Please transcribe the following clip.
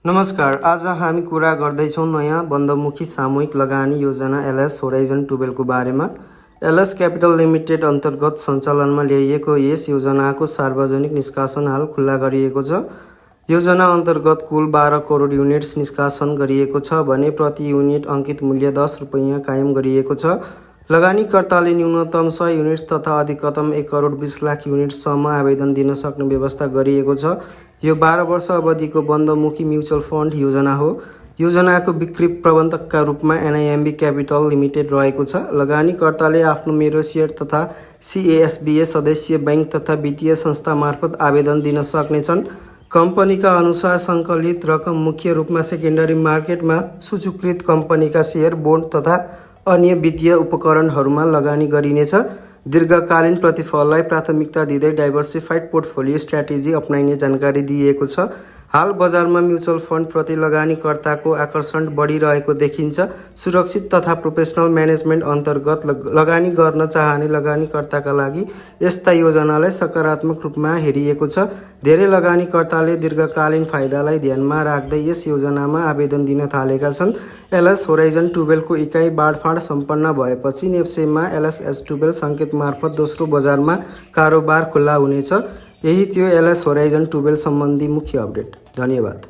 नमस्कार, आज हामी कुरा गर्दैछौँ नयाँ बन्दमुखी सामूहिक लगानी योजना एलएस होराइजन 12 को बारेमा। एलएस क्यापिटल लिमिटेड अन्तर्गत सञ्चालनमा ल्याइएको यस योजनाको सार्वजनिक निष्कासन हाल खुल्ला गरिएको छ। योजना अन्तर्गत कुल 12 करोड युनिट्स निष्कासन गरिएको छ भने प्रति युनिट अंकित मूल्य 10 रुपैयाँ कायम गरिएको छ। लगानीकर्ताले न्यूनतम 100 युनिट्स तथा अधिकतम 1 करोड 20 लाख युनिट्ससम्म आवेदन दिन सक्ने व्यवस्था गरिएको छ। यो 12 वर्ष अवधिको बन्दमुखी म्युचुअल फन्ड योजना हो। योजनाको बिक्री प्रबन्धकका रूपमा एनआइएमबी क्यापिटल लिमिटेड रहेको छ। लगानीकर्ताले आफ्नो मेरो सेयर तथा सिएएसबीए सदस्य बैंक तथा वित्तीय संस्था मार्फत आवेदन दिन सक्नेछन्। कम्पनीका अनुसार सङ्कलित रकम मुख्य रूपमा सेकेन्डरी मार्केटमा सूचीकृत कम्पनीका सेयर, बोन्ड तथा अन्य वित्तीय उपकरणहरूमा लगानी गरिनेछ। दीर्घकालीन प्रतिफललाई प्राथमिकता दिँदै डाइभर्सिफाइड पोर्टफोलियो स्ट्र्याटेजी अपनाइने जानकारी दिएको छ। हाल बजारमा म्युचुअल फन्ड प्रति लगानीकर्ताको आकर्षण बढिरहेको देखिन्छ। सुरक्षित तथा प्रोफेसनल म्यानेजमेन्ट अन्तर्गत लगानी गर्न चाहने लगानीकर्ताका लागि यस्ता योजनालाई सकारात्मक रूपमा हेरिएको छ। धेरै लगानीकर्ताले दीर्घकालीन फाइदालाई ध्यानमा राख्दै यस योजनामा आवेदन दिन थालेका छन्। एलएस होराइजन 12 को इकाइ बाँडफाँड सम्पन्न भएपछि नेप्सेमा एलएसएस12 सङ्केत मार्फत दोस्रो बजारमा कारोबार खुल्ला हुनेछ। यही थियो एलएस होराइजन 12 सम्बन्धी मुख्य अपडेट। धन्यवाद।